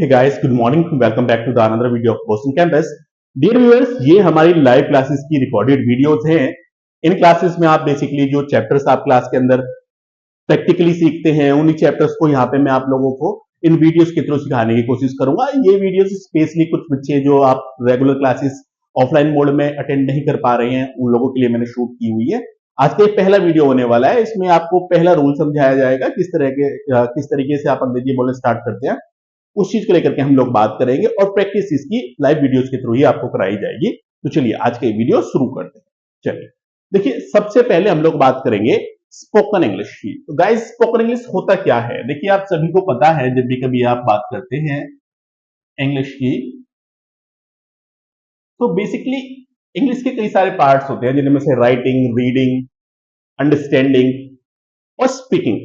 Hey guys, good morning, welcome back to the another video of Boston campus. Dear viewers, ये हमारी live classes की recorded videos हैं। इन classes में आप बेसिकली जो चैप्टर्स आप क्लास के अंदर प्रैक्टिकली सीखते हैं, उन्हीं चैप्टर्स को यहाँ पे मैं आप लोगों को इन वीडियोस के थ्रू सिखाने की कोशिश करूंगा। ये वीडियोस स्पेशली कुछ बच्चे जो आप रेगुलर क्लासेस ऑफलाइन मोड में अटेंड नहीं कर पा रहे हैं, उन लोगों के लिए मैंने शूट की हुई है। आज का एक पहला वीडियो होने वाला है। इसमें आपको पहला रूल समझाया जाएगा, किस तरीके से आप अंग्रेजी बोलना स्टार्ट करते हैं, उस चीज को लेकर के हम लोग बात करेंगे और प्रैक्टिस इसकी लाइव वीडियोस के थ्रू ही आपको कराई जाएगी। तो चलिए आज के वीडियो शुरू करते हैं। चलिए देखिए, सबसे पहले हम लोग बात करेंगे स्पोकन इंग्लिश की। तो गाइस, स्पोकन इंग्लिश होता क्या है? देखिए, आप सभी को पता है, जब भी कभी आप बात करते हैं इंग्लिश की, तो बेसिकली इंग्लिश के कई सारे पार्ट्स होते हैं, जिनमें से राइटिंग, रीडिंग, अंडरस्टैंडिंग और स्पीकिंग।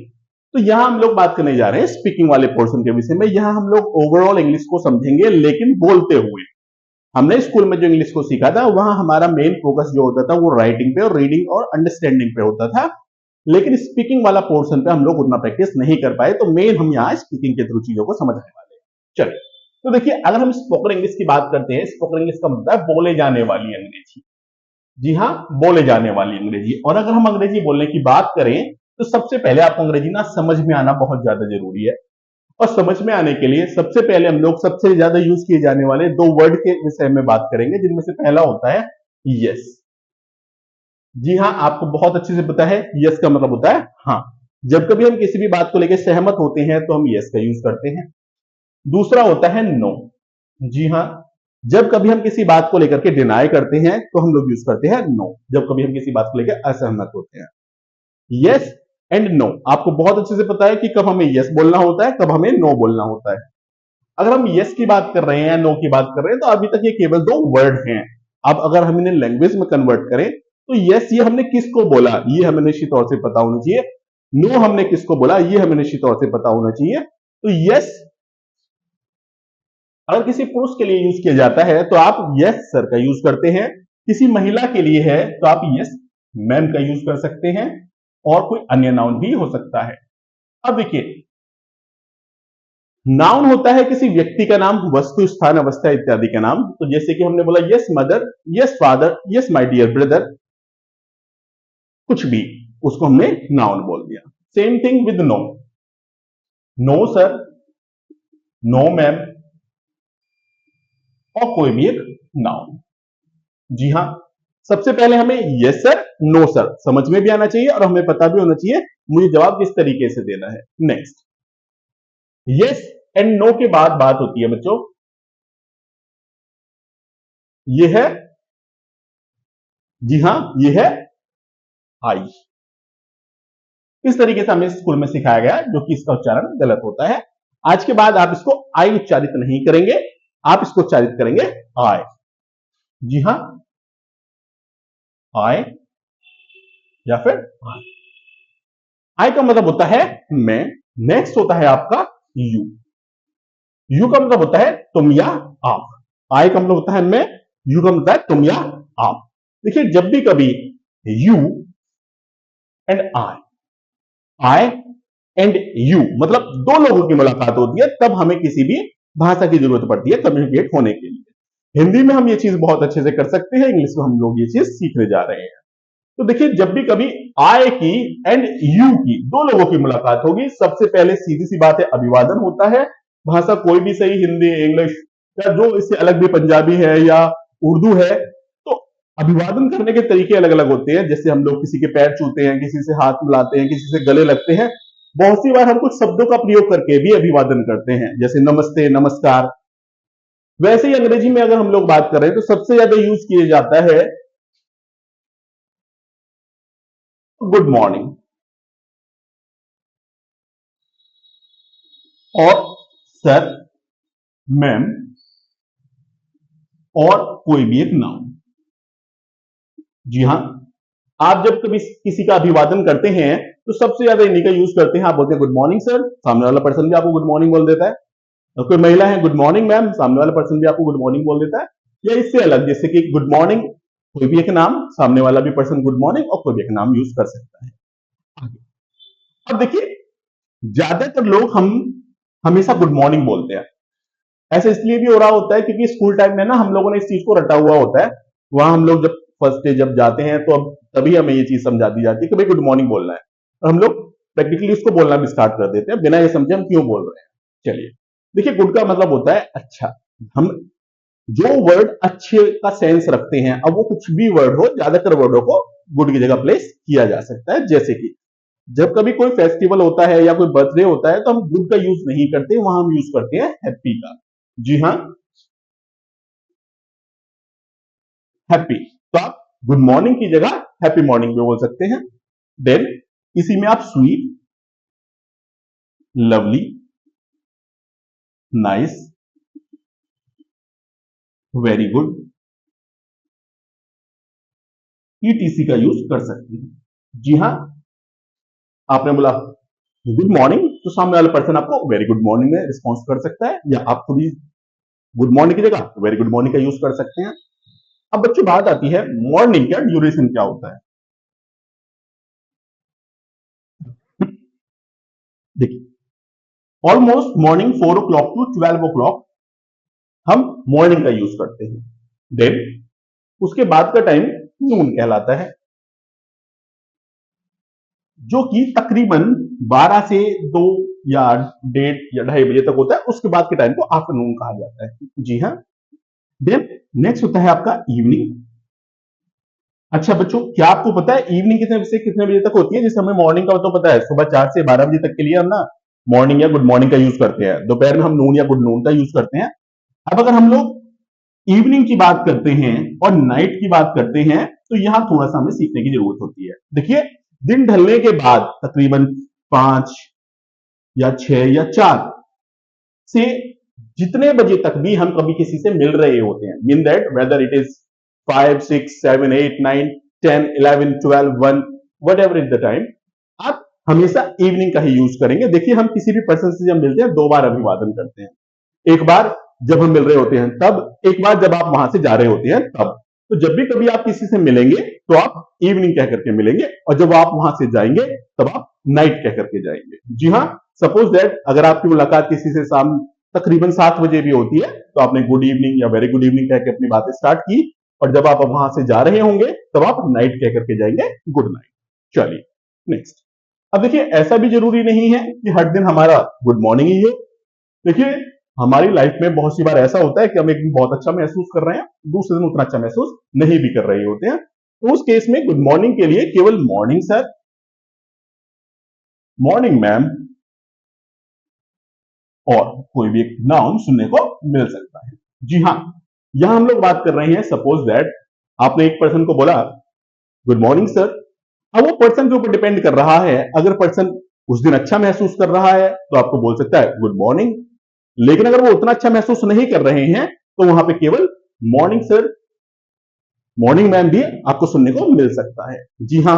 तो यहां हम लोग बात करने जा रहे हैं स्पीकिंग वाले पोर्शन के विषय में। यहां हम लोग ओवरऑल इंग्लिश को समझेंगे, लेकिन बोलते हुए। हमने स्कूल में जो इंग्लिश को सीखा था, वहां हमारा मेन फोकस जो होता था वो राइटिंग पे और रीडिंग और अंडरस्टैंडिंग पे होता था। लेकिन स्पीकिंग वाला पोर्शन पे हम लोग उतना प्रैक्टिस नहीं कर पाए, तो मेन हम यहाँ स्पीकिंग के थ्रू चीजों को समझने वाले हैं। चलिए, तो देखिए, अगर हम स्पोकन इंग्लिश की बात करते हैं, स्पोकन इंग्लिश का मतलब है बोले जाने वाली अंग्रेजी। जी हाँ, बोले जाने वाली अंग्रेजी। और अगर हम अंग्रेजी बोलने की बात करें, तो सबसे पहले आपको अंग्रेजी ना समझ में आना बहुत ज्यादा जरूरी है। और समझ में आने के लिए सबसे पहले हम लोग सबसे ज्यादा यूज किए जाने वाले दो वर्ड के विषय में बात करेंगे, जिनमें से पहला होता है यस। जी हाँ, आपको बहुत अच्छे से पता है यस का मतलब होता है हाँ। जब कभी हम किसी भी बात को लेकर सहमत होते हैं, तो हम यस का यूज करते हैं। दूसरा होता है नो। जी हाँ, जब कभी हम किसी बात को लेकर के डिनाई करते हैं, तो हम लोग यूज करते हैं नो। जब कभी हम किसी बात को लेकर असहमत होते हैं। यस एंड नो आपको बहुत अच्छे से पता है कि कब हमें यस बोलना होता है, कब हमें नो बोलना होता है। अगर हम यस की बात कर रहे हैं, नो की बात कर रहे हैं, तो अभी तक ये केवल दो वर्ड हैं। अब अगर हम इन्हें लैंग्वेज में कन्वर्ट करें, तो यस ये हमने किसको बोला, ये हमें निश्चित तौर से पता होना चाहिए। नो हमने किसको बोला, ये हमें निश्चित तौर से पता होना चाहिए। तो यस अगर किसी पुरुष के लिए यूज किया जाता है, तो आप यस सर का यूज करते हैं। किसी महिला के लिए है, तो आप यस मैम का यूज कर सकते हैं। और कोई अन्य नाउन भी हो सकता है। अब देखिए, नाउन होता है किसी व्यक्ति का नाम, वस्तु, स्थान, अवस्था इत्यादि का नाम। तो जैसे कि हमने बोला yes mother, yes father, yes my dear brother, कुछ भी, उसको हमने नाउन बोल दिया। Same thing with no. No sir, no ma'am, और कोई भी एक नाउन। जी हाँ, सबसे पहले हमें यस सर, नो सर समझ में भी आना चाहिए, और हमें पता भी होना चाहिए मुझे जवाब किस तरीके से देना है। नेक्स्ट, यस एंड नो के बाद बात होती है बच्चों, ये है, जी हां, ये है आई। इस तरीके से हमें स्कूल में सिखाया गया, जो कि इसका उच्चारण गलत होता है। आज के बाद आप इसको आई उच्चारित नहीं करेंगे, आप इसको उच्चारित करेंगे आई। जी हां, आई या फिर आई। आई का मतलब होता है मैं। नेक्स्ट होता है आपका यू। यू का मतलब होता है तुम या आप। आई का मतलब होता है मैं, यू का मतलब है तुम या आप। देखिए, जब भी कभी you and I and you मतलब दो लोगों की मुलाकात होती है, तब हमें किसी भी भाषा की जरूरत पड़ती है कम्युनिकेट होने के लिए। हिंदी में हम ये चीज बहुत अच्छे से कर सकते हैं, इंग्लिश में हम लोग ये चीज सीखने जा रहे हैं। तो देखिए, जब भी कभी आई की एंड यू की दो लोगों की मुलाकात होगी, सबसे पहले सीधी सी बात है, अभिवादन होता है। भाषा कोई भी सही, हिंदी, इंग्लिश, या जो इससे अलग भी पंजाबी है या उर्दू है, तो अभिवादन करने के तरीके अलग अलग होते हैं। जैसे हम लोग किसी के पैर छूते हैं, किसी से हाथ मिलाते हैं, किसी से गले लगते हैं। बहुत सी बार हम कुछ शब्दों का प्रयोग करके भी अभिवादन करते हैं, जैसे नमस्ते, नमस्कार। वैसे ही अंग्रेजी में अगर हम लोग बात करें, तो सबसे ज्यादा यूज किया जाता है गुड मॉर्निंग और सर, मैम, और कोई भी एक नाउन। जी हाँ, आप जब कभी किसी का अभिवादन करते हैं, तो सबसे ज्यादा इन्हीं का यूज करते हैं। आप बोलते हैं गुड मॉर्निंग सर, सामने वाला पर्सन भी आपको गुड मॉर्निंग बोल देता है। और कोई महिला है, गुड मॉर्निंग मैम, सामने वाला पर्सन भी आपको गुड मॉर्निंग बोल देता है। या इससे अलग, जैसे कि गुड मॉर्निंग, कोई भी एक नाम, सामने वाला भी पर्सन गुड मॉर्निंग, और कोई भी एक नाम यूज कर सकता है। अब देखिए, ज्यादातर लोग हम हमेशा गुड मॉर्निंग बोलते हैं। ऐसा इसलिए भी हो रहा होता है क्योंकि स्कूल टाइम में ना हम लोगों ने इस चीज को रटा हुआ होता है। वहां हम लोग जब फर्स्ट डे जब जाते हैं तो अब तभी हमें ये चीज समझा दी जाती है कि भाई गुड मॉर्निंग बोलना है, और हम लोग प्रैक्टिकली इसको बोलना भी स्टार्ट कर देते हैं बिना ये समझे हम क्यों बोल रहे हैं। चलिए, देखिए गुड का मतलब होता है अच्छा। हम जो वर्ड अच्छे का सेंस रखते हैं, अब वो कुछ भी वर्ड हो, ज्यादातर वर्डों को गुड की जगह प्लेस किया जा सकता है। जैसे कि जब कभी कोई फेस्टिवल होता है या कोई बर्थडे होता है तो हम गुड का यूज नहीं करते, वहां हम यूज करते हैं हैप्पी का। जी हाँ, हैप्पी। तो आप गुड मॉर्निंग की जगह हैप्पी मॉर्निंग भी बोल सकते हैं। देन इसी में आप sweet, lovely, nice, very good, etc का यूज कर सकते हैं। जी हाँ, आपने बोला गुड मॉर्निंग तो सामने वाला पर्सन आपको वेरी गुड मॉर्निंग में रिस्पॉन्स कर सकता है, या आप खुद ही गुड मॉर्निंग की जगह वेरी गुड मॉर्निंग का यूज कर सकते हैं। अब बच्चों बात आती है मॉर्निंग का ड्यूरेशन क्या होता है। देखिए, almost morning 4 o'clock to 12 o'clock हम मॉर्निंग का यूज करते हैं। देन उसके बाद का टाइम नून कहलाता है, जो कि तकरीबन 12 से 2 या 1:30 या 2:30 बजे तक होता है। उसके बाद के टाइम को आफ्टरनून कहा जाता है। जी हाँ। देन नेक्स्ट होता है आपका इवनिंग। अच्छा बच्चों, क्या आपको पता है इवनिंग कितने से कितने बजे तक होती है? जैसे हमें मॉर्निंग का तो पता है, सुबह 4 से 12 बजे तक के लिए हम ना मॉर्निंग या गुड मॉर्निंग का यूज करते हैं। दोपहर में हम नून या गुड नून का यूज करते हैं। अब अगर हम लोग इवनिंग की बात करते हैं और नाइट की बात करते हैं तो यहां थोड़ा सा हमें सीखने की जरूरत होती है। देखिए, दिन ढलने के बाद तकरीबन 5 या 6 या 4 से जितने बजे तक भी हम कभी किसी से मिल रहे होते हैं, mean that whether it is 5 6 7 8 9 10 11 12 1 what ever is the time, आप हमेशा इवनिंग का ही यूज करेंगे। देखिए, हम किसी भी पर्सन से जब मिलते हैं 2 बार अभिवादन करते हैं। एक बार जब हम मिल रहे होते हैं तब, एक बार जब आप वहां से जा रहे होते हैं तब। तो जब भी कभी आप किसी से मिलेंगे तो आप इवनिंग कह करके मिलेंगे, और जब आप वहां से जाएंगे तब आप नाइट कह करके जाएंगे। जी हाँ, सपोज दैट अगर आपकी मुलाकात किसी से शाम तकरीबन 7 बजे भी होती है तो आपने गुड इवनिंग या वेरी गुड इवनिंग कह के अपनी बातें स्टार्ट की, और जब आप वहां से जा रहे होंगे तब आप नाइट कह करके जाएंगे गुड नाइट। चलिए नेक्स्ट। अब देखिए, ऐसा भी जरूरी नहीं है कि हर दिन हमारा गुड मॉर्निंग ही हो। देखिए, हमारी लाइफ में बहुत सी बार ऐसा होता है कि हम एक दिन बहुत अच्छा महसूस कर रहे हैं, दूसरे दिन उतना अच्छा महसूस नहीं भी कर रहे होते हैं। तो उस केस में गुड मॉर्निंग के लिए केवल मॉर्निंग सर, मॉर्निंग मैम और कोई भी एक नाउन सुनने को मिल सकता है। जी हाँ, यहां हम लोग बात कर रहे हैं, सपोज दैट आपने एक पर्सन को बोला गुड मॉर्निंग सर। अब वो पर्सन के ऊपर डिपेंड कर रहा है, अगर पर्सन उस दिन अच्छा महसूस कर रहा है तो आपको बोल सकता है गुड मॉर्निंग, लेकिन अगर वो उतना अच्छा महसूस नहीं कर रहे हैं तो वहां पे केवल मॉर्निंग सर, मॉर्निंग मैम भी आपको सुनने को मिल सकता है। जी हाँ,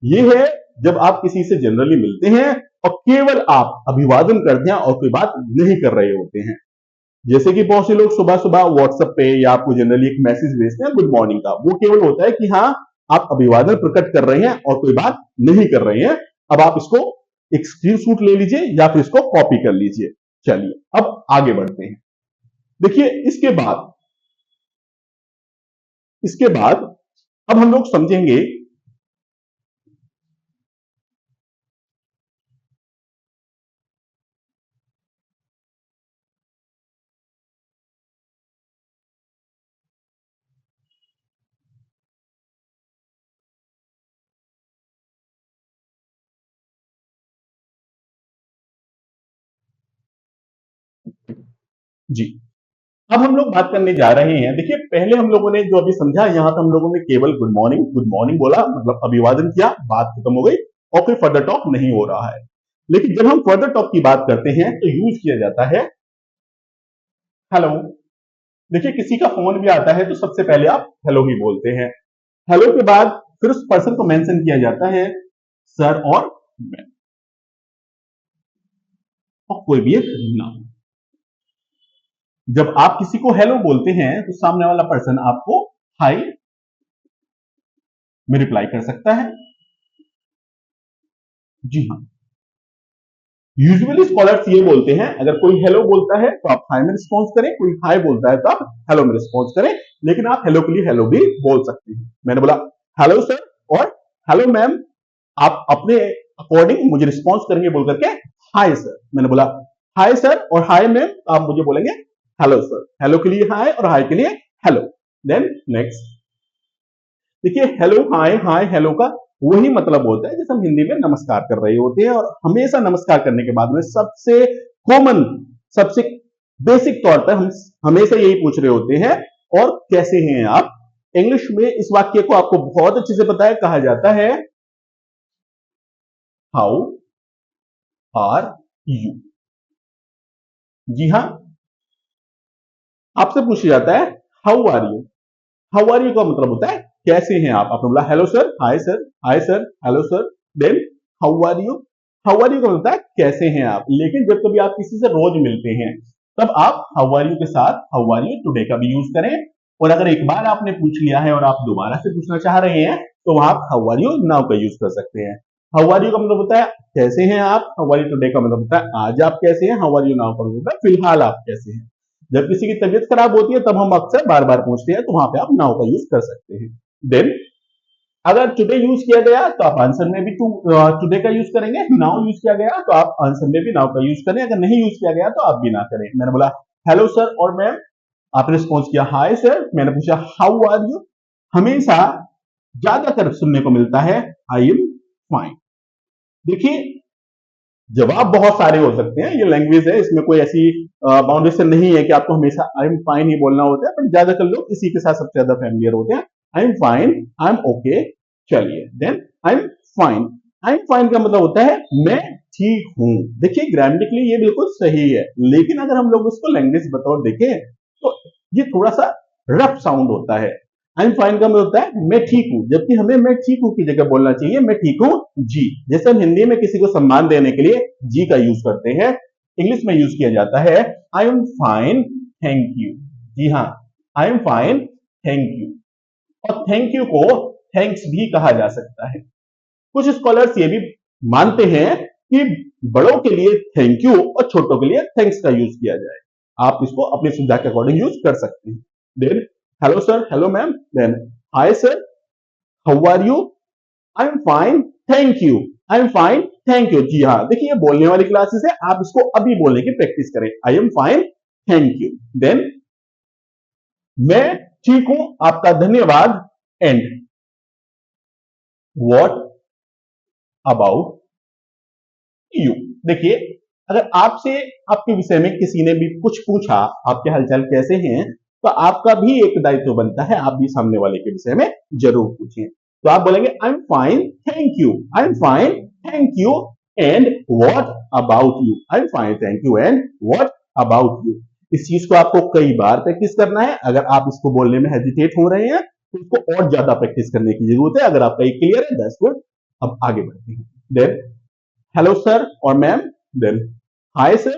ये है जब आप किसी से जनरली मिलते हैं और केवल आप अभिवादन करते हैं और कोई बात नहीं कर रहे होते हैं। जैसे कि बहुत से लोग सुबह सुबह व्हाट्सएप पे या आपको जनरली एक मैसेज भेजते हैं गुड मॉर्निंग का, वो केवल होता है कि हाँ, आप अभिवादन प्रकट कर रहे हैं और कोई बात नहीं कर रहे हैं। अब आप इसको एक स्क्रीनशॉट ले लीजिए या फिर इसको कॉपी कर लीजिए। चलिए अब आगे बढ़ते हैं। देखिए, इसके बाद अब हम लोग समझेंगे। जी, अब हम लोग बात करने जा रहे हैं। देखिए, पहले हम लोगों ने जो अभी समझा, यहां पे हम लोगों ने केवल गुड मॉर्निंग बोला, मतलब अभिवादन किया, बात खत्म हो गई और कोई फर्दर टॉक नहीं हो रहा है। लेकिन जब हम फर्दर टॉक की बात करते हैं तो यूज किया जाता है हेलो। देखिए, किसी का फोन भी आता है तो सबसे पहले आप हेलो ही बोलते हैं। हेलो के बाद फिर उस पर्सन को मेंशन किया जाता है सर और मैम, और कोई भी एक नाम। जब आप किसी को हेलो बोलते हैं तो सामने वाला पर्सन आपको हाय में रिप्लाई कर सकता है। जी हाँ, यूजुअली स्कॉलर्स ये बोलते हैं, अगर कोई हेलो बोलता है तो आप हाय में रिस्पॉन्स करें, कोई हाय बोलता है तो आप हेलो में रिस्पॉन्स करें, लेकिन आप हेलो के लिए हेलो भी बोल सकते हैं। मैंने बोला हेलो सर और हेलो मैम, आप अपने अकॉर्डिंग मुझे रिस्पॉन्स करेंगे बोल करके हाय सर। मैंने बोला हाय सर और हाय मैम, आप मुझे बोलेंगे हेलो सर। हेलो के लिए हाय और हाय के लिए हेलो। देन नेक्स्ट, देखिए हेलो हाय हाय हेलो का वही मतलब होता है जैसे हम हिंदी में नमस्कार कर रहे होते हैं, और हमेशा नमस्कार करने के बाद में सबसे कॉमन, सबसे बेसिक तौर पर हम हमेशा यही पूछ रहे होते हैं और कैसे हैं आप। इंग्लिश में इस वाक्य को आपको बहुत अच्छे से पता है, कहा जाता है हाउ आर यू। जी हां, आपसे पूछा जाता है how are you. How are you का मतलब होता है कैसे हैं आप। आपने बोला hello sir, hi sir, hi sir, hello sir, then how are you. How are you का मतलब होता है कैसे हैं आप। लेकिन जब कभी आप किसी से रोज मिलते हैं तब आप हाउ आर यू के साथ हाउ आर यू टुडे का भी यूज करें, और अगर एक बार आपने पूछ लिया है और आप दोबारा से पूछना चाह रहे हैं तो वहां आप हाउ आर यू नाउ का यूज कर सकते हैं। हाउ आर यू का मतलब होता है कैसे हैं आप, हाउ आर यू टुडे का मतलब होता है आज आप कैसे हैं, हाउ आर यू नाउ का मतलब होता है फिलहाल आप कैसे हैं। जब किसी की तबीयत खराब होती है तब हम अक्सर बार बार पूछते हैं, तो वहां पे आप नाउ का यूज कर सकते हैं। देन अगर टुडे यूज किया गया तो आप आंसर में भी टुडे का यूज करेंगे, नाउ यूज किया गया तो आप आंसर में भी नाउ का यूज करें, अगर नहीं यूज किया गया तो आप भी ना करें। मैंने बोला हेलो सर और मैम, आपने रिस्पॉन्स किया हाय सर, मैंने पूछा हाउ आर यू। हमेशा ज्यादातर सुनने को मिलता है आई एम फाइन। देखिए जवाब बहुत सारे हो सकते हैं, ये लैंग्वेज है, इसमें कोई ऐसी बाउंडेशन नहीं है कि आपको हमेशा आई एम फाइन ही बोलना होता है, पर ज्यादातर लोग इसी के साथ सबसे ज्यादा फैमिलियर होते हैं। I am fine, I am okay, चलिए then I am fine. I am fine का मतलब होता है मैं ठीक हूं। देखिए ग्रामेटिकली ये बिल्कुल सही है, लेकिन अगर हम लोग उसको लैंग्वेज बतौर देखें तो ये थोड़ा सा रफ साउंड होता है। आई एम फाइन का मतलब होता है मैं ठीक हूं, जबकि हमें मैं ठीक हूं की जगह बोलना चाहिए मैं ठीक हूं जी। जैसे हम हिंदी में किसी को सम्मान देने के लिए जी का यूज करते हैं, इंग्लिश में यूज किया जाता है I am fine thank you. जी हाँ, I am fine thank you. और थैंक यू को थैंक्स भी कहा जा सकता है। कुछ स्कॉलर्स ये भी मानते हैं कि बड़ों के लिए थैंक यू और छोटों के लिए थैंक्स का यूज किया जाए। आप इसको अपनी सुविधा के अकॉर्डिंग यूज कर सकते हैं। Then hello sir, hello ma'am, then hi sir, how are you, I am fine thank you, I am fine thank you. जी हाँ, देखिए ये बोलने वाली क्लासेस है, आप इसको अभी बोलने की प्रैक्टिस करें, I am fine thank you. Then मैं ठीक हूं, आपका धन्यवाद, एंड व्हाट अबाउट यू। देखिए अगर आपसे आपके विषय में किसी ने भी कुछ पूछा, आपके हालचाल कैसे हैं, तो आपका भी एक दायित्व बनता है, आप भी सामने वाले के विषय में जरूर पूछें। तो आप बोलेंगे आई am fine thank you, I am fine thank you and what about you. I am fine thank you and what about you. इस चीज को आपको कई बार प्रैक्टिस करना है। अगर आप इसको बोलने में हेजिटेट हो रहे हैं तो इसको और ज्यादा प्रैक्टिस करने की जरूरत है। अगर आपका एक क्लियर है दैट्स गुड। अब आगे बढ़ते हैं। देन हेलो सर और ma'am, then hi sir,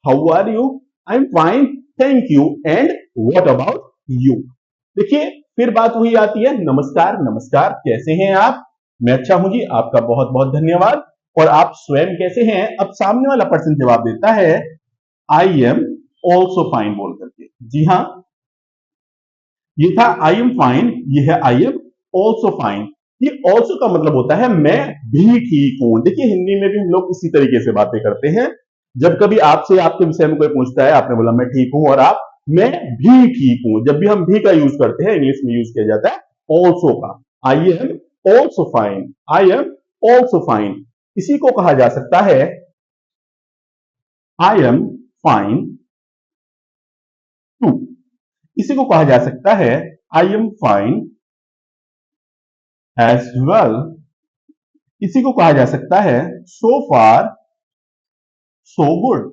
how are you, I am fine thank you and what about you. देखिए फिर बात वही आती है नमस्कार, नमस्कार कैसे हैं आप, मैं अच्छा हूं जी, आपका बहुत बहुत धन्यवाद, और आप स्वयं कैसे हैं। अब सामने वाला पर्सन जवाब देता है आई एम ऑल्सो फाइन बोल करके। जी हाँ, ये था आई एम फाइन, ये है आई एम ऑल्सो फाइन। ये ऑल्सो का मतलब होता है मैं भी ठीक हूं। देखिए हिंदी में भी हम लोग इसी तरीके से बातें करते हैं। जब कभी आपसे आपके विषय में कोई पूछता है, आपने बोला मैं ठीक हूं, और आप मैं भी ठीक हूं, जब भी हम भी का यूज करते हैं इंग्लिश में यूज किया जाता है ऑल्सो का। I am also fine, I am also fine. इसी को कहा जा सकता है आई एम फाइन टू। इसी को कहा जा सकता है I am fine as well. इसी को कहा जा सकता है सो फार सो गुड।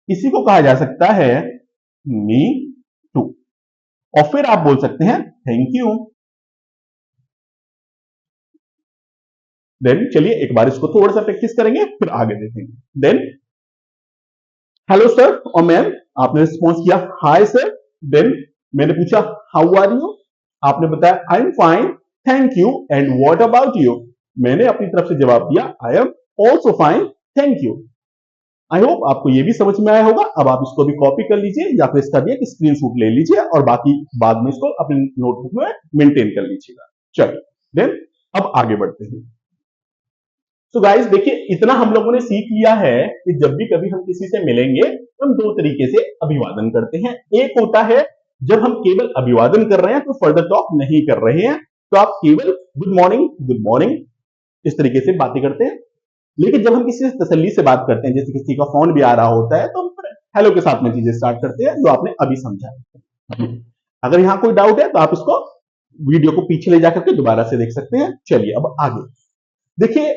इसी को कहा जा सकता है मी टू। और फिर आप बोल सकते हैं थैंक यू। देन चलिए एक बार इसको थोड़ा सा प्रैक्टिस करेंगे फिर आगे देखेंगे। देन हेलो सर और मैम, आपने रिस्पॉन्स किया हाय सर। देन मैंने पूछा हाउ आर यू, आपने बताया आई am fine thank you and what about you. मैंने अपनी तरफ से जवाब दिया I am also fine thank you. I hope आपको ये भी समझ में आया होगा। अब आप इसको भी कॉपी कर लीजिए या फिर इसका भी एक स्क्रीनशॉट ले लीजिए और बाकी बाद में इसको अपनी नोटबुक में मेंटेन कर लीजिएगा। चलिए देन अब आगे बढ़ते हैं। तो गाइस देखिए, इतना हम लोगों ने सीख लिया है कि जब भी कभी हम किसी से मिलेंगे तो हम दो तरीके से अभिवादन करते हैं। एक होता है जब हम केवल अभिवादन कर रहे हैं तो फर्दर टॉक नहीं कर रहे हैं, तो आप केवल गुड मॉर्निंग इस तरीके से बातें करते हैं। लेकिन जब हम किसी से तसल्ली से बात करते हैं, जैसे किसी का फोन भी आ रहा होता है, तो हम हेलो के साथ में चीजें स्टार्ट करते हैं, जो आपने अभी समझा। अगर यहां कोई डाउट है तो आप इसको वीडियो को पीछे ले जाकर के दोबारा से देख सकते हैं। चलिए अब आगे देखिए,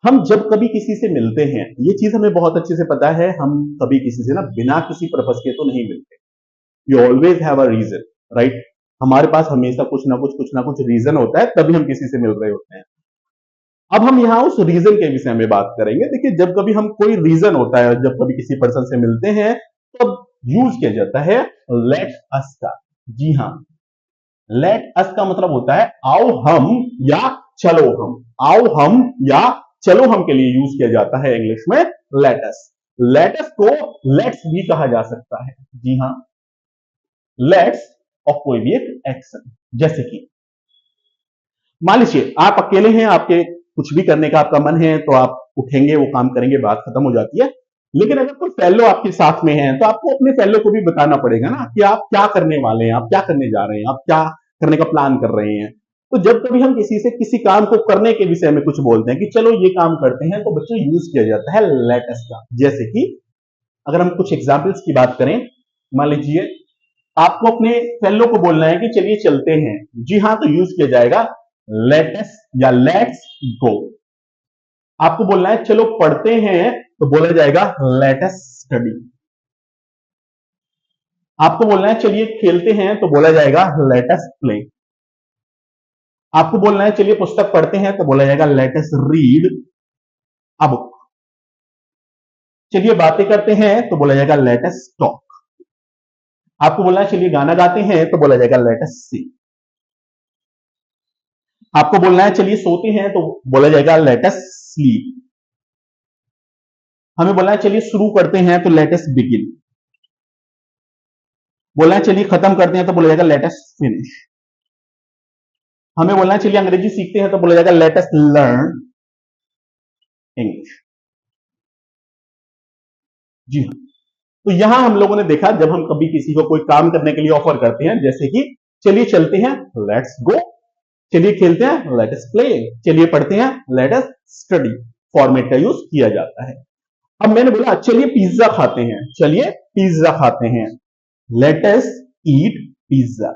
हम जब कभी किसी से मिलते हैं, ये चीज हमें बहुत अच्छे से पता है, हम कभी किसी से ना बिना किसी पर्पस के तो नहीं मिलते। You always have a reason, right? हमारे पास हमेशा कुछ ना कुछ रीजन होता है, तभी हम किसी से मिल रहे होते हैं। अब हम यहाँ उस रीजन के विषय में बात करेंगे। देखिए, जब कभी हम कोई रीजन होता है, जब कभी किसी पर्सन से मिलते हैं, तो यूज किया जाता है लेट अस का। जी हाँ, लेट अस का मतलब होता है आओ हम या चलो हम। आओ हम या चलो हम के लिए यूज किया जाता है इंग्लिश में लेट अस। लेट अस को लेट्स भी कहा जा सकता है। जी हाँ, लेट्स और कोई भी एक एक्शन, जैसे कि मान लीजिए आप अकेले हैं, आपके कुछ भी करने का आपका मन है, तो आप उठेंगे, वो काम करेंगे, बात खत्म हो जाती है। लेकिन अगर कोई फेलो आपके साथ में है, तो आपको अपने फेलो को भी बताना पड़ेगा ना कि आप क्या करने वाले हैं, आप क्या करने जा रहे हैं, आप क्या करने का प्लान कर रहे हैं। तो जब कभी हम किसी से किसी काम को करने के विषय में कुछ बोलते हैं कि चलो ये काम करते हैं, तो बच्चों यूज किया जाता है लेट अस का। जैसे कि अगर हम कुछ एग्जाम्पल्स की बात करें, मान लीजिए आपको अपने फेलो को बोलना है कि चलिए चलते हैं। जी हाँ, तो यूज किया जाएगा लेट अस या लेट्स गो। आपको बोलना है चलो पढ़ते हैं, तो बोला जाएगा लेट अस स्टडी। आपको बोलना है चलिए खेलते हैं, तो बोला जाएगा लेट अस प्ले। आपको बोलना है चलिए पुस्तक पढ़ते हैं, तो बोला जाएगा let us read a book. चलिए बातें करते हैं, तो बोला जाएगा लेट अस टॉक। आपको बोलना है चलिए गाना गाते हैं, तो बोला जाएगा लेट अस सिंग। आपको बोलना है चलिए सोते हैं, तो बोला जाएगा लेट अस स्लीप। हमें बोलना है चलिए शुरू करते हैं, तो लेट अस बिगिन। बोलना है चलिए खत्म करते हैं, तो बोला जाएगा लेट अस फिनिश। हमें बोलना है चलिए अंग्रेजी सीखते हैं, तो बोला जाएगा लेट अस लर्न इंग्लिश। जी हाँ, तो यहां हम लोगों ने देखा, जब हम कभी किसी को कोई काम करने के लिए ऑफर करते हैं, जैसे कि चलिए चलते हैं, लेट्स गो। चलिए खेलते हैं, लेट अस प्ले। चलिए पढ़ते हैं, लेट अस स्टडी। फॉर्मेट का यूज किया जाता है। अब मैंने बोला चलिए पिज्जा खाते हैं, चलिए पिज्जा खाते हैं, लेट अस ईट पिज्जा।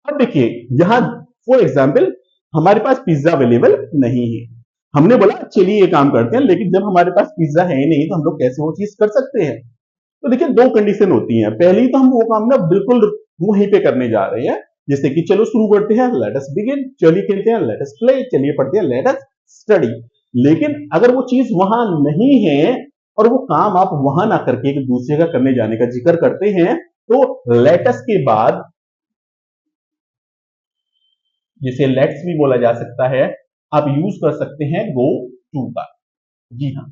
अब देखिए यहां फॉर एग्जाम्पल हमारे पास पिज्जा अवेलेबल नहीं है। हमने बोला चलिए ये काम करते हैं, लेकिन जब हमारे पास पिज्जा है ही नहीं, तो हम लोग कैसे वो चीज कर सकते हैं? तो देखिए दो कंडीशन होती हैं। पहली तो हम वो काम ना बिल्कुल वहीं पे करने जा रहे हैं, जैसे कि चलो शुरू करते हैं, लेट अस बिगिन। चलिए खेलते हैं, लेट अस प्ले। चलिए पढ़ते हैं, लेट अस स्टडी। लेकिन अगर वो चीज वहां नहीं है और वो काम आप वहां ना करके एक दूसरे का करने जाने का जिक्र करते हैं, तो लेट अस के बाद जिसे लेट्स भी बोला जा सकता है, आप यूज कर सकते हैं गो टू का। जी हाँ,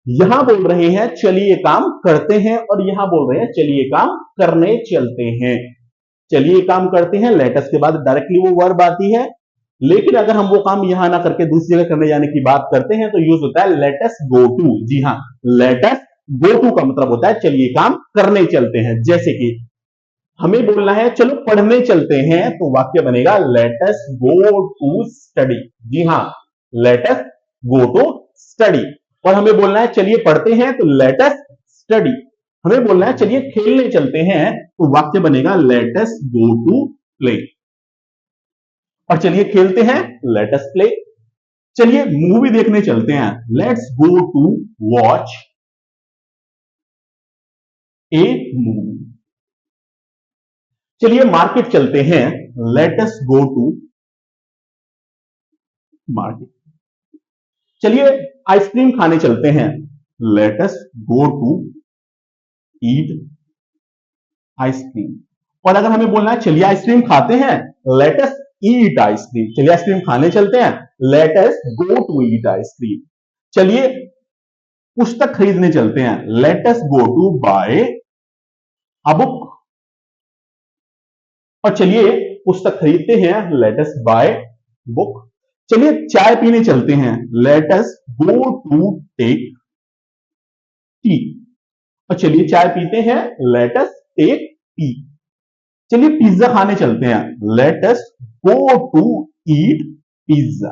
यहां बोल रहे हैं चलिए काम करते हैं, और यहां बोल रहे हैं चलिए काम करने चलते हैं। चलिए काम करते हैं, लेटस के बाद डायरेक्टली वो वर्ब आती है। लेकिन अगर हम वो काम यहां ना करके दूसरी जगह करने जाने की बात करते हैं, तो यूज होता है लेटस गो टू। जी हाँ, लेटस गो टू का मतलब होता है चलिए काम करने चलते हैं। जैसे कि हमें बोलना है चलो पढ़ने चलते हैं, तो वाक्य बनेगा लेटस गो टू स्टडी। जी हाँ, लेटस गो टू स्टडी। और हमें बोलना है चलिए पढ़ते हैं, तो लेटस स्टडी। हमें बोलना है चलिए खेलने चलते हैं, तो वाक्य बनेगा लेटस गो टू प्ले। और चलिए खेलते हैं, लेटस प्ले। चलिए मूवी देखने चलते हैं, let's go to watch a movie. चलिए मार्केट चलते हैं, लेटस गो टू मार्केट। चलिए आइसक्रीम खाने चलते हैं, let's go to eat ice cream. और अगर हमें बोलना है चलिए आइसक्रीम खाते हैं, लेटस ईट आइसक्रीम, चलिए आइसक्रीम खाने चलते हैं, let us go to eat ice cream. चलिए पुस्तक खरीदने चलते हैं, let us go to buy a book. और चलिए पुस्तक खरीदते हैं, लेट अस बाय बुक। चलिए चाय पीने चलते हैं, let us go to take tea. और चलिए चाय पीते हैं, लेट अस टेक टी। चलिए पिज्जा खाने चलते हैं, let us go to eat pizza.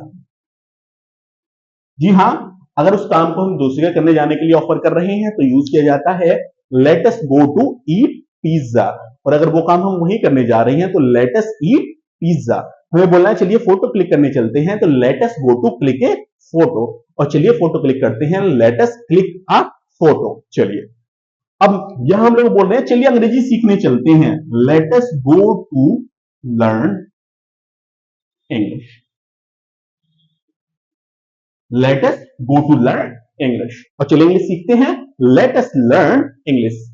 जी हां, अगर उस काम को हम दूसरे का करने जाने के लिए ऑफर कर रहे हैं तो यूज किया जाता है let us go to eat pizza. और अगर वो काम हम वही करने जा रहे हैं तो लेट अस ईट पिज्जा। हमें बोलना है चलिए फोटो क्लिक करने चलते हैं, तो let us go to click a photo. और चलिए फोटो क्लिक करते हैं, let us click a photo. चलिए अब यहां हम लोग बोल रहे हैं चलिए अंग्रेजी सीखने चलते हैं, let us go to learn English. Let us go to learn English. और चलिए इंग्लिश सीखते हैं, let us learn English.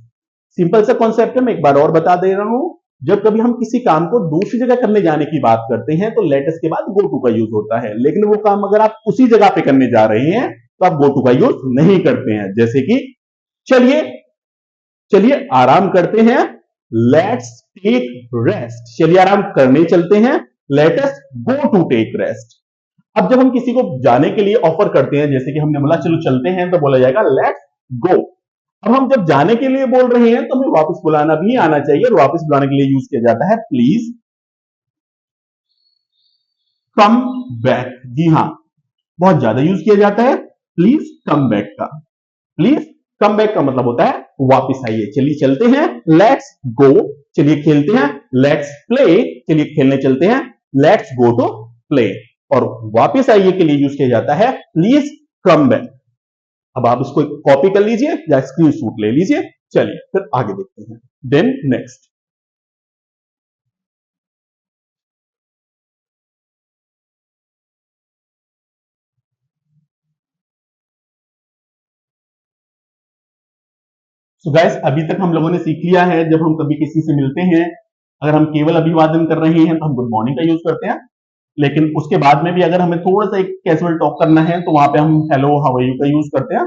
Simple सा कॉन्सेप्ट है, मैं एक बार और बता दे रहा हूं। जब कभी हम किसी काम को दूसरी जगह करने जाने की बात करते हैं तो लेट अस के बाद गो टू का यूज होता है, लेकिन वो काम अगर आप उसी जगह पे करने जा रहे हैं तो आप गो टू का यूज नहीं करते हैं। जैसे कि चलिए चलिए आराम करते हैं, लेट्स टेक रेस्ट। चलिए आराम करने चलते हैं, let us go to take rest. अब जब हम किसी को जाने के लिए ऑफर करते हैं, जैसे कि हमने बोला चलो चलते हैं, तो बोला जाएगा लेट्स गो। अब हम जब जाने के लिए बोल रहे हैं तो हमें वापस बुलाना भी आना चाहिए, और वापस बुलाने के लिए यूज किया जाता है प्लीज कम बैक। जी हां, बहुत ज्यादा यूज किया जाता है प्लीज कम बैक का। प्लीज कम बैक का मतलब होता है वापस आइए। चलिए चलते हैं, लेट्स गो। चलिए खेलते हैं, लेट्स प्ले। चलिए खेलने चलते हैं, लेट्स गो टू प्ले। और वापस आइए के लिए यूज किया जाता है प्लीज कम बैक। अब आप इसको कॉपी कर लीजिए या स्क्रीनशॉट ले लीजिए। चलिए फिर आगे देखते हैं। देन नेक्स्ट, सो गाइस अभी तक हम लोगों ने सीख लिया है, जब हम कभी किसी से मिलते हैं, अगर हम केवल अभिवादन कर रहे हैं तो हम गुड मॉर्निंग का यूज करते हैं, लेकिन उसके बाद में भी अगर हमें थोड़ा सा एक कैजुअल टॉक करना है तो वहां पे हम हेलो हाउ आर यू का यूज करते हैं।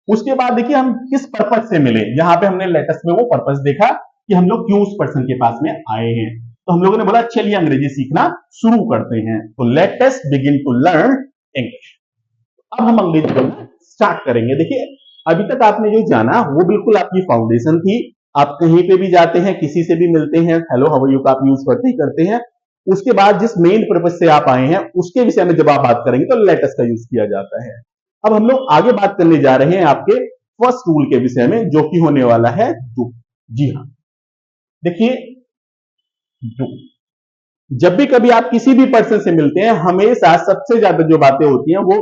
उसके बाद देखिए हम किस पर्पज से मिले, यहाँ पे हमने लेटेस्ट में वो पर्पज देखा कि हम लोग क्यों उस पर्सन के पास में आए हैं। तो हम लोगों ने बोला चलिए अंग्रेजी सीखना शुरू करते हैं, तो let us begin to learn English. अब हम अंग्रेजी बोलना स्टार्ट करेंगे। देखिए अभी तक आपने जो जाना वो बिल्कुल आपकी फाउंडेशन थी। आप कहीं पे भी जाते हैं, किसी से भी मिलते हैं, हेलो हाउ आर यू का आप यूज करते ही करते हैं। उसके बाद जिस मेन पर्पज से आप आए हैं उसके विषय में जब आप बात करेंगे तो लेट अस का यूज किया जाता है। अब हम लोग आगे बात करने जा रहे हैं आपके फर्स्ट रूल के विषय में, जो कि होने वाला है डू। जी हाँ, देखिए डू, जब भी कभी आप किसी भी पर्सन से मिलते हैं हमेशा सबसे ज्यादा जो बातें होती हैं वो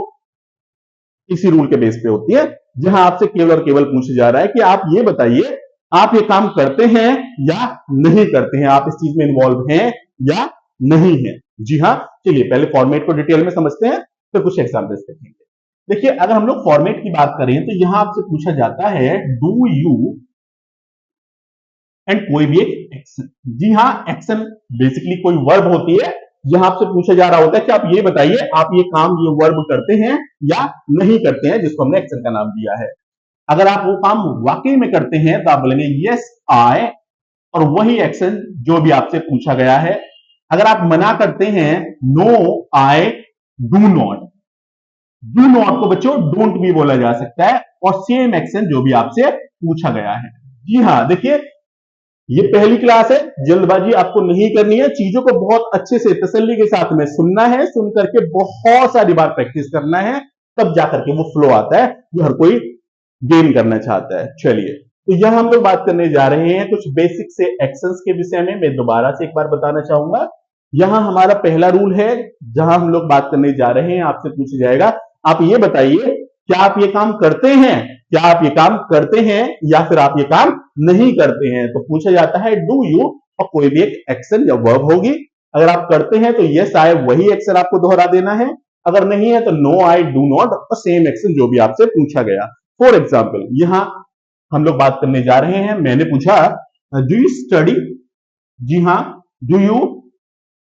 इसी रूल के बेस पे होती है, जहां आपसे केवल और केवल पूछा जा रहा है कि आप ये बताइए आप ये काम करते हैं या नहीं करते हैं, आप इस चीज में इन्वॉल्व हैं या नहीं है। जी हाँ, चलिए पहले फॉर्मेट को डिटेल में समझते हैं, फिर कुछ एग्जाम्पल्स देखेंगे। देखिए अगर हम लोग फॉर्मेट की बात करें तो यहां आपसे पूछा जाता है डू यू एंड कोई भी एक एक्शन। जी हाँ, एक्शन बेसिकली कोई वर्ब होती है। यहां आपसे पूछा जा रहा होता है कि आप ये बताइए आप ये काम ये वर्ब करते हैं या नहीं करते हैं, जिसको हमने एक्शन का नाम दिया है। अगर आप वो काम वाकई में करते हैं तो आप बोलेंगे यस आई, और वही एक्शन जो भी आपसे पूछा गया है। अगर आप मना करते हैं no I do not, do not को बच्चों डोंट भी बोला जा सकता है, और सेम एक्शन जो भी आपसे पूछा गया है। जी हाँ, देखिए ये पहली क्लास है, जल्दबाजी आपको नहीं करनी है, चीजों को बहुत अच्छे से तसल्ली के साथ में सुनना है, सुन करके बहुत सारी बार प्रैक्टिस करना है, तब जाकर के वो फ्लो आता है जो हर कोई गेन करना चाहता है। चलिए तो यहां हम लोग बात करने जा रहे हैं कुछ बेसिक से एक्शंस के विषय में। मैं दोबारा से एक बार बताना चाहूंगा, यहां हमारा पहला रूल है, जहां हम लोग बात करने जा रहे हैं आपसे पूछा जाएगा आप ये बताइए क्या आप ये काम करते हैं, क्या आप ये काम करते हैं या फिर आप ये काम नहीं करते हैं। तो पूछा जाता है डू यू, और कोई भी एक एक्शन या वर्ब होगी। अगर आप करते हैं तो यस आई वही एक्शन आपको दोहरा देना है, अगर नहीं है तो नो आई डू नॉट, और सेम एक्शन जो भी आपसे पूछा गया। फॉर एग्जाम्पल यहां हम लोग बात करने जा रहे हैं, मैंने पूछा डू यू स्टडी। जी हाँ, डू यू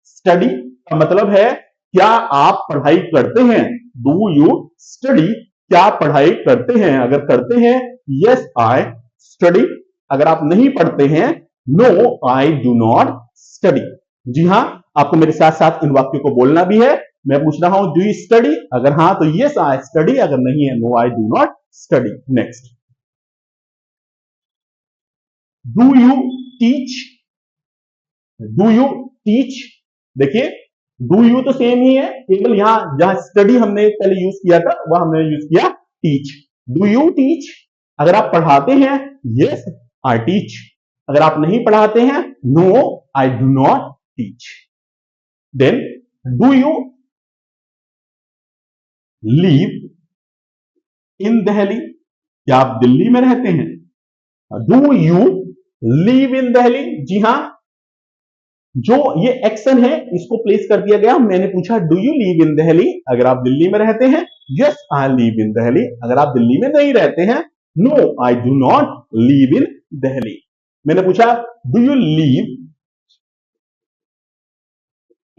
स्टडी, का मतलब है क्या आप पढ़ाई करते हैं, डू यू स्टडी, क्या आप पढ़ाई करते हैं, अगर करते हैं यस आई स्टडी, अगर आप नहीं पढ़ते हैं no I do not study. जी हां, आपको मेरे साथ साथ इन वाक्यों को बोलना भी है। मैं पूछ रहा हूं डू यू स्टडी, अगर हां तो यस आई स्टडी, अगर नहीं है no I do not study. Next, do you teach, do you teach, देखिए डू यू तो सेम ही है, केवल यहां जहां स्टडी हमने पहले यूज किया था वह हमने यूज किया टीच। डू यू टीच, अगर आप पढ़ाते हैं यस आई टीच, अगर आप नहीं पढ़ाते हैं no I do not teach. Then do you live in Delhi, क्या आप दिल्ली में रहते हैं, do you live in Delhi. जी हां, जो ये एक्शन है इसको प्लेस कर दिया गया, मैंने पूछा do you live in Delhi, अगर आप दिल्ली में रहते हैं yes I live in Delhi, अगर आप दिल्ली में नहीं रहते हैं no I do not live in Delhi. मैंने पूछा do you live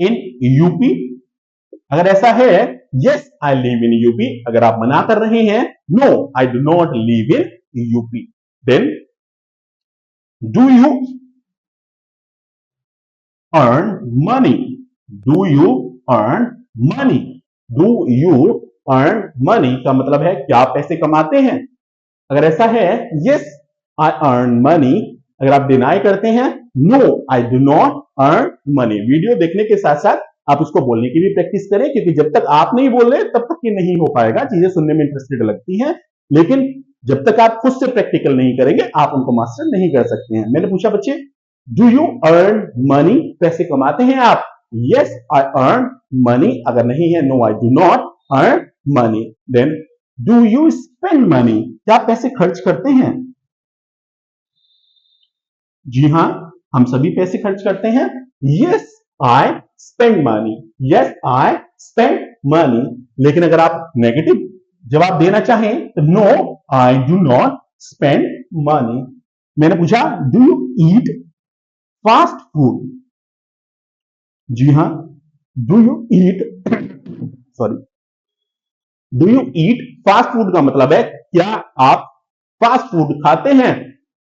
in UP, अगर ऐसा है yes I live in UP, अगर आप मना कर रहे हैं no I do not live in UP. Then do you earn money, do you earn money, do you earn money का मतलब है क्या आप पैसे कमाते हैं, अगर ऐसा है yes I earn money, अगर आप डिनाई करते हैं no I do not earn money। Video देखने के साथ साथ आप इसको बोलने की भी प्रैक्टिस करें, क्योंकि जब तक आप नहीं बोल रहे तब तक ये नहीं हो पाएगा, चीजें सुनने में इंटरेस्टेड लगती हैं लेकिन जब तक आप खुद से प्रैक्टिकल नहीं करेंगे आप उनको मास्टर नहीं कर सकते हैं। मैंने पूछा बच्चे डू यू अर्न मनी, पैसे कमाते हैं आप, यस आई अर्न मनी, अगर नहीं है no I do not earn money. Then do you spend money, क्या आप पैसे खर्च करते हैं, जी हां हम सभी पैसे खर्च करते हैं, yes I spend money, yes I spend money. लेकिन अगर आप नेगेटिव जवाब देना चाहें तो no I do not spend money. मैंने पूछा do you eat fast food, जी हां do you eat sorry do you eat fast food का मतलब है क्या आप फास्ट फूड खाते हैं,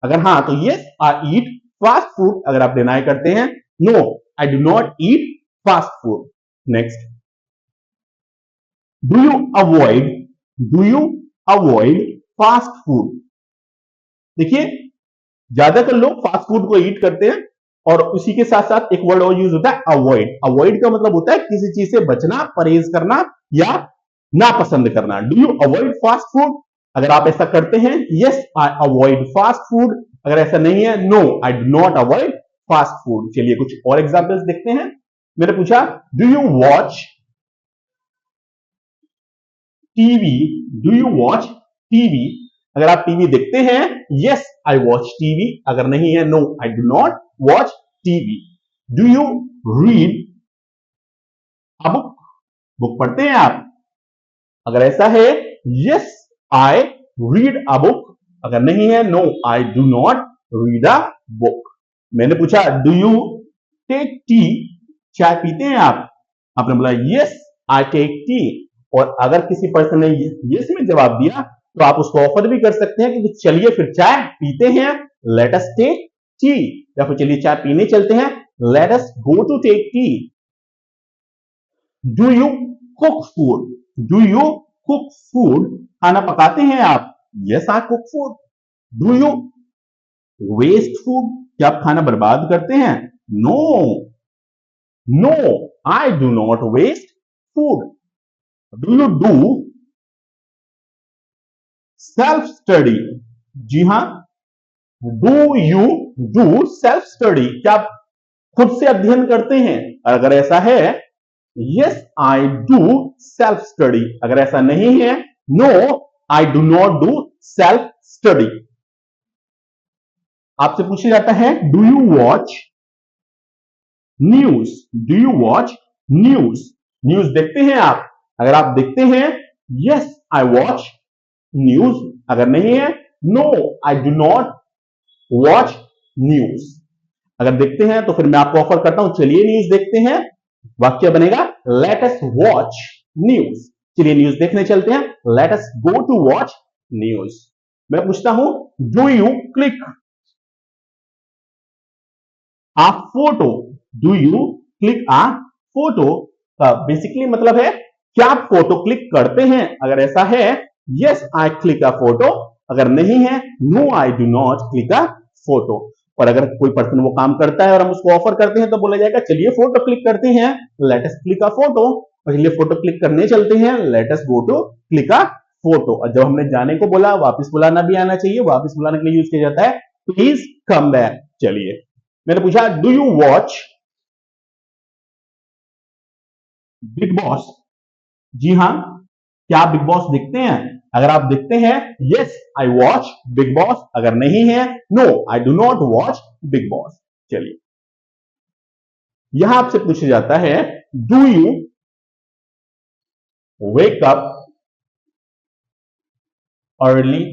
अगर हां तो yes I eat fast food, अगर आप डिनाई करते हैं no I do not eat fast food. Next, do you avoid fast food, देखिए ज्यादातर लोग फास्ट फूड को ईट करते हैं और उसी के साथ साथ एक वर्ड और यूज होता है अवॉइड। अवॉइड का मतलब होता है किसी चीज से बचना, परहेज करना या नापसंद करना। Do you avoid fast food, अगर आप ऐसा करते हैं yes I avoid fast food, अगर ऐसा नहीं है no I do not avoid fast food. चलिए कुछ और एग्जांपल्स देखते हैं। मैंने पूछा do you watch TV, do you watch TV, अगर आप टीवी देखते हैं यस आई वॉच टीवी, अगर नहीं है no I do not watch TV. Do you read a book, book पढ़ते हैं आप, अगर ऐसा है yes I read a book, अगर नहीं है no I do not read a book. मैंने पूछा डू यू टेक टी, चाय पीते हैं आप, आपने बोला यस आई टेक टी, और अगर किसी पर्सन ने यस में जवाब दिया तो आप उसको ऑफर भी कर सकते हैं कि चलिए फिर चाय पीते हैं, लेट अस टेक टी, या फिर चलिए चाय पीने चलते हैं, let us go to take tea. Do you cook food, do you cook food, खाना पकाते हैं आप, yes I cook food. Do you waste food, क्या आप खाना बर्बाद करते हैं, no no I do not waste food. Do you do self study, जी हां do you do self study, क्या आप खुद से अध्ययन करते हैं, अगर ऐसा है yes I do self study, अगर ऐसा नहीं है no I do not do self study. आपसे पूछा जाता है do you watch news, do you watch news, news देखते हैं आप, अगर आप देखते हैं यस आई वॉच न्यूज, अगर नहीं है no I do not watch news. अगर देखते हैं तो फिर मैं आपको ऑफर करता हूं चलिए न्यूज देखते हैं, वाक्य बनेगा लेट अस वॉच न्यूज। चलिए न्यूज देखने चलते हैं। Let us go to watch news. मैं पूछता हूं do you click a photo? Do you click a photo का बेसिकली मतलब है क्या आप फोटो क्लिक करते हैं? अगर ऐसा है yes I click a photo, अगर नहीं है no I do not click a photo. और अगर कोई पर्सन वो काम करता है और हम उसको ऑफर करते हैं तो बोला जाएगा चलिए फोटो क्लिक करते हैं, let us click a photo. और चलिए फोटो क्लिक करने चलते हैं, let us go to click a photo. और जब हमने जाने को बोला वापस बुलाना भी आना चाहिए, वापस बुलाने के लिए यूज किया जाता है प्लीज कम बैक। चलिए मैंने पूछा do you watch Bigg Boss? जी हाँ, क्या आप बिग बॉस देखते हैं? अगर आप देखते हैं yes I watch Bigg Boss, अगर नहीं है no I do not watch Bigg Boss. चलिए यहां आपसे पूछा जाता है do you wake up early?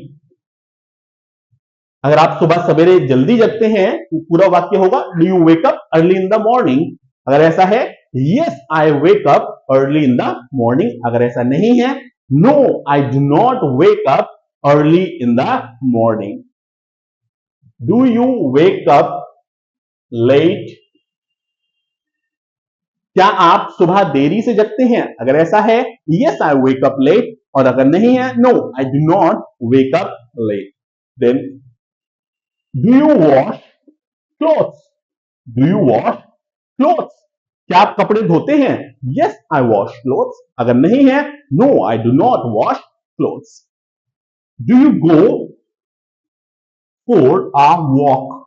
अगर आप सुबह सवेरे जल्दी जगते हैं तो पूरा वाक्य होगा do you wake up early in the morning. अगर ऐसा है yes I wake up early in the morning, अगर ऐसा नहीं है no I do not wake up early in the morning. Do you wake up late? क्या आप सुबह देरी से जगते हैं? अगर ऐसा है yes I wake up late, और अगर नहीं है no I do not wake up late. Then do you wash clothes? Do you wash clothes? क्या आप कपड़े धोते हैं? यस आई वॉश क्लोथ्स, अगर नहीं है no I do not wash clothes. Do you go for a walk?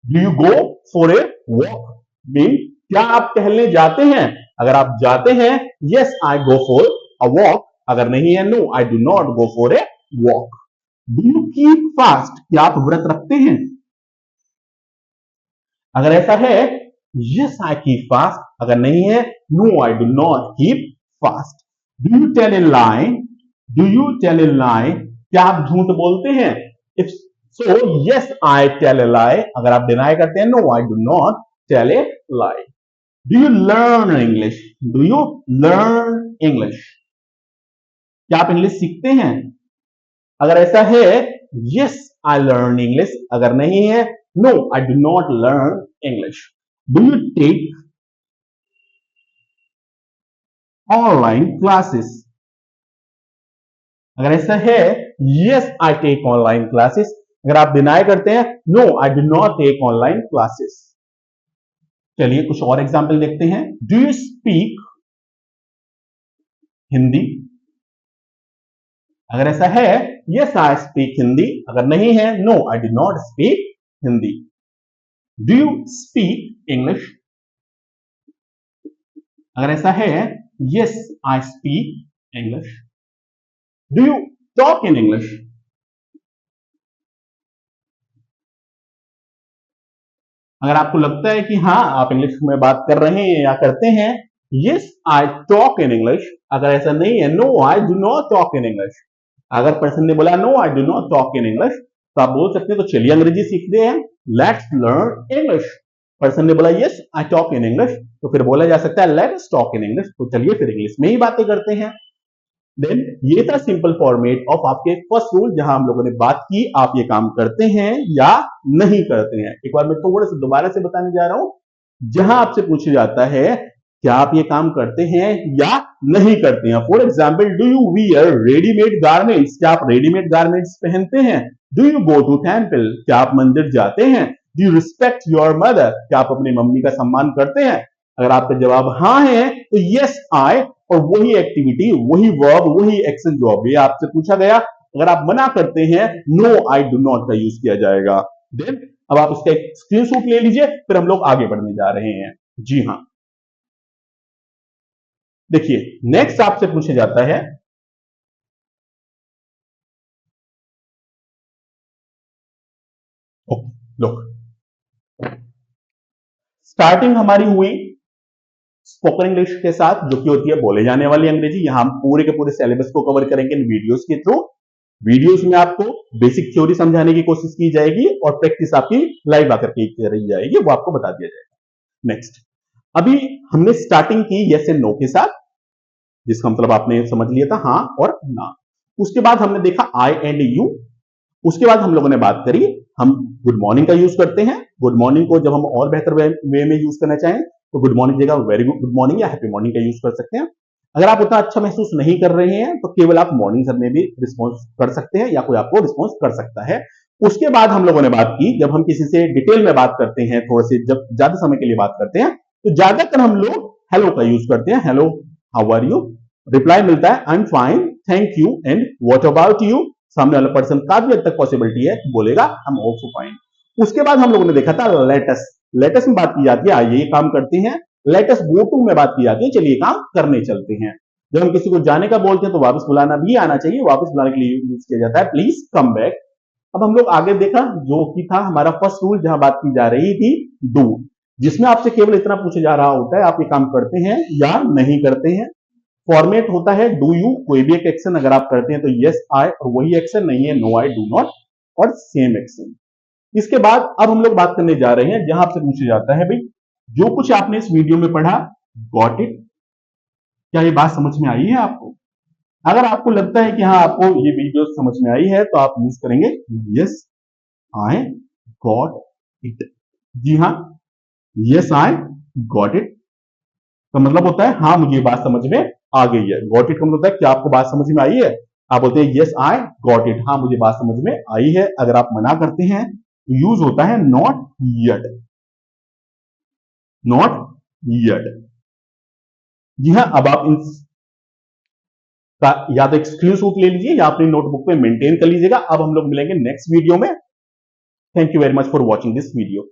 Do you go for a walk mean क्या आप टहलने जाते हैं? अगर आप जाते हैं yes I go for a walk, अगर नहीं है no I do not go for a walk. Do you keep fast? क्या आप व्रत रखते हैं? अगर ऐसा है यस आई कीप फास्ट, अगर नहीं है no I do not keep fast. Do you tell a lie? Do you tell a lie? क्या आप झूठ बोलते हैं? If so yes I tell a lie, अगर आप डिनाई करते हैं no I do not tell a lie. Do you learn English? Do you learn English? क्या आप इंग्लिश सीखते हैं? अगर ऐसा है यस आई लर्न इंग्लिश, अगर नहीं है no I do not learn English. Do you take online classes? अगर ऐसा है yes I take online classes, अगर आप डिनाई करते हैं no I do not take online classes. चलिए कुछ और एग्जाम्पल देखते हैं। Do you speak Hindi? अगर ऐसा है यस आई स्पीक हिंदी, अगर नहीं है no I do not speak Hindi. Do you speak English? अगर ऐसा है yes I speak English. Do you talk in English? अगर आपको लगता है कि हाँ आप इंग्लिश में बात कर रहे हैं या करते हैं yes I talk in English, अगर ऐसा नहीं है no I do not talk in English. अगर पर्सन ने बोला no I do not talk in English तो आप बोल सकते हैं तो चलिए अंग्रेजी सीखते हैं, लेट्स लर्न इंग्लिश। पर्सन ने बोला yes I talk in English तो फिर बोला जा सकता है लेट्स टॉक इन इंग्लिश, तो चलिए फिर इंग्लिश में ही बातें करते हैं। देन ये था सिंपल फॉर्मेट ऑफ आपके फर्स्ट रूल, जहां हम लोगों ने बात की आप ये काम करते हैं या नहीं करते हैं। एक बार मैं थोड़ा सा दोबारा से बताने जा रहा हूं। जहां आपसे पूछा जाता है क्या आप ये काम करते हैं या नहीं करते हैं। For example do you wear readymade garments? क्या आप रेडीमेड गारमेंट्स पहनते हैं? Do you go to temple? क्या आप मंदिर जाते हैं? Do you respect your mother? क्या आप अपनी मम्मी का सम्मान करते हैं? अगर आपका जवाब हाँ है तो यस आई, और वही एक्टिविटी वही वर्ब वही एक्शन जो अभी आपसे पूछा गया। अगर आप मना करते हैं नो आई डू नॉट का यूज किया जाएगा। देन अब आप इसका एक स्क्रीनशॉट ले लीजिए, फिर हम लोग आगे बढ़ने जा रहे हैं। जी हाँ, देखिए नेक्स्ट आपसे पूछा जाता है लुक, स्टार्टिंग हमारी हुई स्पोकन इंग्लिश के साथ जो कि होती है बोले जाने वाली अंग्रेजी। यहां हम पूरे के पूरे सिलेबस को कवर करेंगे इन वीडियोस के थ्रू। वीडियोस में आपको बेसिक थ्योरी समझाने की कोशिश की जाएगी और प्रैक्टिस आपकी लाइव आकर के करी जाएगी, वो आपको बता दिया जाएगा। नेक्स्ट अभी हमने स्टार्टिंग की यस एंड नो के साथ, जिसका मतलब आपने समझ लिया था हाँ और ना। उसके बाद हमने देखा आई एंड यू। उसके बाद हम लोगों ने बात करी, हम गुड मॉर्निंग का यूज करते हैं। गुड मॉर्निंग को जब हम और बेहतर वे में यूज करना चाहें तो गुड मॉर्निंग जगह वेरी गुड मॉर्निंग या हैप्पी मॉर्निंग का यूज कर सकते हैं। अगर आप उतना अच्छा महसूस नहीं कर रहे हैं तो केवल आप मॉर्निंग सर में भी रिस्पॉन्स कर सकते हैं या कोई आपको रिस्पॉन्स कर सकता है। उसके बाद हम लोगों ने बात की, जब हम किसी से डिटेल में बात करते हैं, थोड़े से जब ज्यादा समय के लिए बात करते हैं, तो ज्यादातर हम लोग हेलो का यूज करते हैं। Hello, how are you? Reply मिलता है I am fine, thank you and what about you. सामने वाला पर्सन काफी हद तक पॉसिबिलिटी है कि बोलेगा आई एम आल्सो फाइन। उसके बाद हम लोगों ने देखा था लेटस। लेटस में बात की जाती है आइए ये काम करते हैं। लेटस गो टू में बात की जाती है चलिए काम करने चलते हैं। जब हम किसी को जाने का बोलते हैं तो वापस बुलाना भी आना चाहिए, वापस बुलाने के लिए यूज किया जाता है प्लीज कम बैक। अब हम लोग आगे देखा जो कि था हमारा फर्स्ट रूल, जहां बात की जा रही थी डू, जिसमें आपसे केवल इतना पूछा जा रहा होता है आप ये काम करते हैं या नहीं करते हैं। फॉर्मेट होता है डू यू, कोई भी एक एक्शन अगर आप करते हैं तो यस आई, और वही एक्शन नहीं है नो आई, डू नॉट और सेम एक्शन। इसके बाद अब हम लोग बात करने जा रहे हैं जहां आपसे पूछा जाता है भाई जो कुछ आपने इस वीडियो में पढ़ा गॉट इट, क्या ये बात समझ में आई है आपको? अगर आपको लगता है कि हाँ आपको ये वीडियो समझ में आई है तो आप यूज करेंगे यस आई गॉट इट। जी हाँ, यस आई गॉट इट का मतलब होता है हाँ मुझे ये बात समझ में आ गई है। गॉट इट का मतलब होता है क्या आपको बात समझ में आई है? आप बोलते हैं यस आई गॉट इट, हाँ मुझे बात समझ में आई है। अगर आप मना करते हैं तो यूज होता है नॉट येट। Not yet. जी हाँ, अब आप इन का या तो एक स्क्रीनशॉट ले लीजिए या अपनी नोटबुक पे मेंटेन कर लीजिएगा। अब हम लोग मिलेंगे नेक्स्ट वीडियो में। Thank you very much for watching this video.